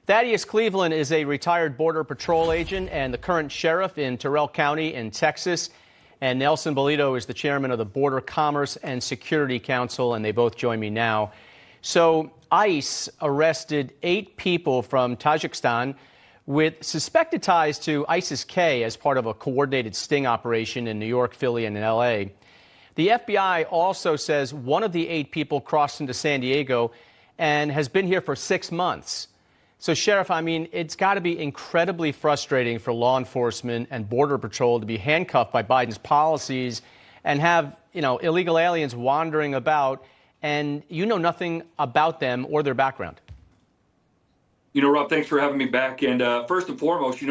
Thaddeus Cleveland is a retired Border Patrol agent and the current sheriff in Terrell County in Texas. And Nelson Balido is the chairman of the Border Commerce and Security Council, and they both join me now. So ICE arrested 8 people from Tajikistan with suspected ties to ISIS-K as part of a coordinated sting operation in New York, Philly, and in L.A. The FBI also says one of the 8 people crossed into San Diego and has been here for 6 months. So, Sheriff, I mean, it's got to be incredibly frustrating for law enforcement and Border Patrol to be handcuffed by Biden's policies and have, illegal aliens wandering about, and you know nothing about them or their background. Rob, thanks for having me back. And first and foremost,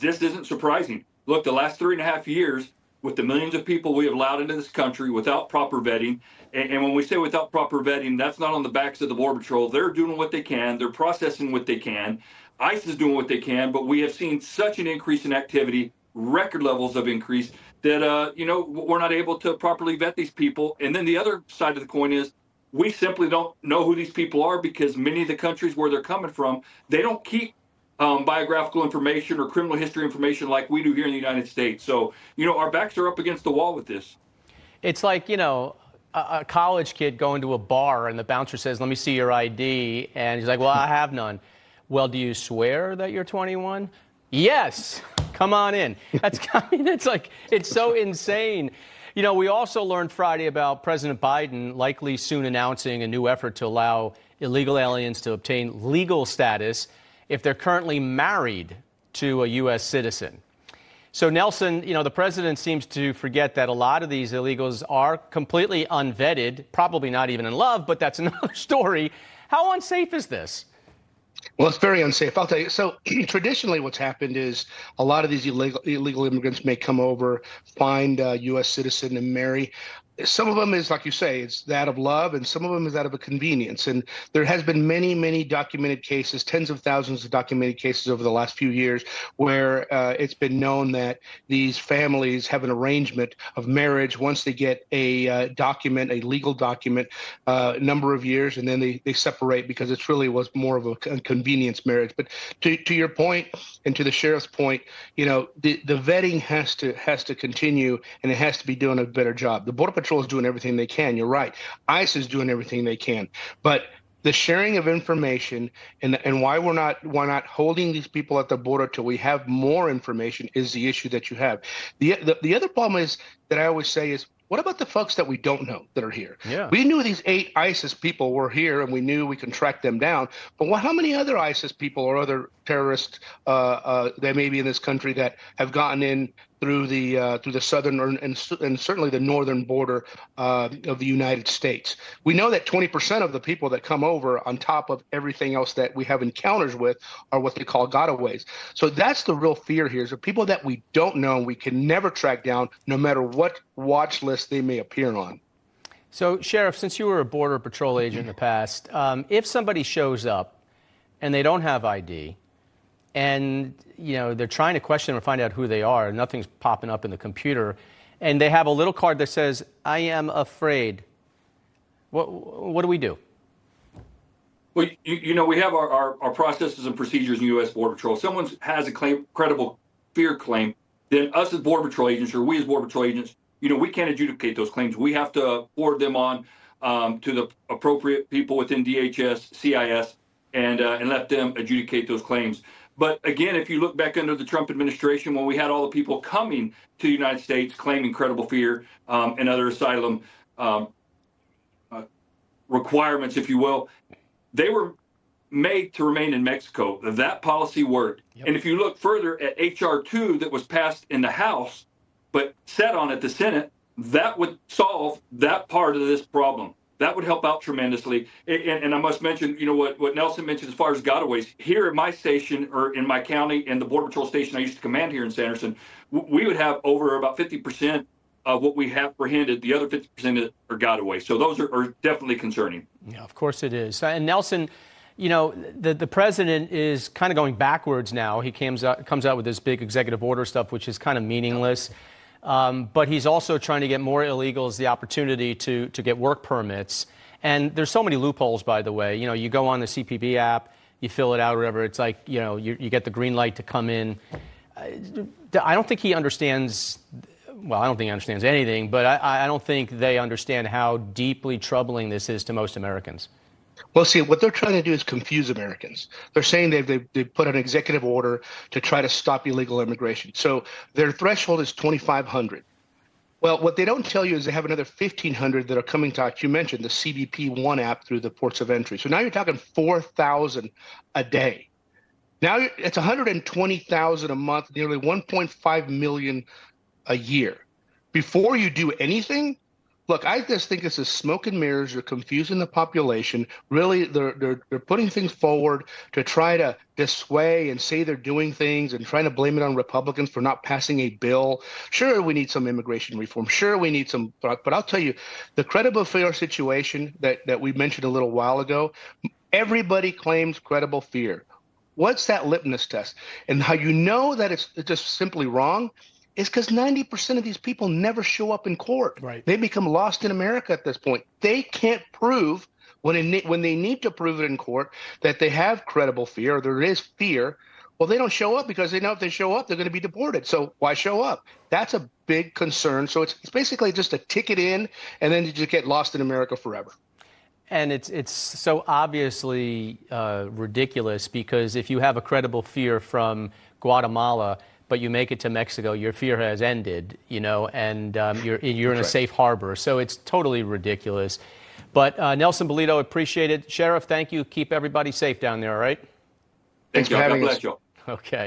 this isn't surprising. Look, the last 3.5 years, with the millions of people we have allowed into this country without proper vetting, and when we say without proper vetting, that's not on the backs of the Border Patrol. They're doing what they can. They're processing what they can. ICE is doing what they can, but we have seen such an increase in activity, record levels of increase, that, we're not able to properly vet these people. And then the other side of the coin is we simply don't know who these people are because many of the countries where they're coming from, they don't keep biographical information or criminal history information like we do here in the United States. So, our backs are up against the wall with this. It's like, a college kid going to a bar and the bouncer says, "Let me see your ID." And he's like, "Well, I have none." "Well, do you swear that you're 21? "Yes." "Come on in." It's so insane. We also learned Friday about President Biden likely soon announcing a new effort to allow illegal aliens to obtain legal status if they're currently married to a U.S. citizen. So, Nelson, the president seems to forget that a lot of these illegals are completely unvetted, probably not even in love, but that's another story. How unsafe is this? Well, it's very unsafe. I'll tell you. So traditionally what's happened is a lot of these illegal immigrants may come over, find a U.S. citizen and marry. Some of them is, like you say, it's that of love, and some of them is out of a convenience. And there has been many, many documented cases, tens of thousands of documented cases over the last few years where it's been known that these families have an arrangement of marriage once they get a document, a legal document, a number of years, and then they separate because it really was more of a convenience marriage. But to your point and to the sheriff's point, the vetting has to continue, and it has to be doing a better job. The Border Patrol is doing everything they can. You're right. ICE is doing everything they can. But the sharing of information and why we're not holding these people at the border till we have more information is the issue that you have. The other problem is that I always say is, what about the folks that we don't know that are here? Yeah. We knew these 8 ISIS people were here, and we knew we can track them down. But how many other ISIS people or other terrorists that may be in this country that have gotten in through the southern and certainly the northern border of the United States? We know that 20% of the people that come over, on top of everything else that we have encounters with, are what they call gotaways. So that's the real fear here, is the people that we don't know and we can never track down, no matter what watch list they may appear on. So, Sheriff, since you were a Border Patrol agent in the past, if somebody shows up and they don't have ID, and they're trying to question them or find out who they are, and nothing's popping up in the computer, and they have a little card that says, "I am afraid," what do we do? Well, we have our processes and procedures in U.S. Border Patrol. If someone has a credible fear claim, then us as Border Patrol agents, or we as Border Patrol agents, we can't adjudicate those claims. We have to forward them on to the appropriate people within DHS, CIS, and let them adjudicate those claims. But again, if you look back under the Trump administration, when we had all the people coming to the United States claiming credible fear and other asylum requirements, if you will, they were made to remain in Mexico. That policy worked. Yep. And if you look further at H.R. 2 that was passed in the House, but set on at the Senate, that would solve that part of this problem. That would help out tremendously. And I must mention, what Nelson mentioned as far as gotaways. Here at my station, or in my county, and the Border Patrol station I used to command here in Sanderson, we would have over about 50% of what we have apprehended. The other 50% are gotaways. So those are definitely concerning. Yeah, of course it is. And Nelson, the president is kind of going backwards now. He comes out with this big executive order stuff, which is kind of meaningless. But he's also trying to get more illegals the opportunity to get work permits. And there's so many loopholes, by the way. You go on the CPB app, you fill it out, or whatever. It's like, you know, you get the green light to come in. I don't think he understands. Well, I don't think he understands anything, but I don't think they understand how deeply troubling this is to most Americans. Well, see, what they're trying to do is confuse Americans. They're saying they've put an executive order to try to stop illegal immigration. So their threshold is 2,500. Well, what they don't tell you is they have another 1,500 that are coming to, like you mentioned, the CBP One app through the ports of entry. So now you're talking 4,000 a day. Now it's 120,000 a month, nearly 1.5 million a year. Before you do anything, look, I just think this is smoke and mirrors. They're confusing the population. Really, they're putting things forward to try to dissuade and say they're doing things and trying to blame it on Republicans for not passing a bill. Sure, we need some immigration reform. Sure, we need some. But I'll tell you, the credible fear situation that we mentioned a little while ago, everybody claims credible fear. What's that litmus test? And how you know that it's just simply wrong is because 90% of these people never show up in court. Right. They become lost in America at this point. They can't prove when they need to prove it in court that they have credible fear or there is fear. Well, they don't show up because they know if they show up, they're going to be deported. So why show up? That's a big concern. So it's basically just a ticket in, and then you just get lost in America forever. And it's so obviously ridiculous, because if you have a credible fear from Guatemala, but you make it to Mexico, your fear has ended, you know, and you're in a safe harbor. So it's totally ridiculous. But Nelson Balido, appreciate it. Sherriff, thank you. Keep everybody safe down there, all right? Thanks for having us. Okay.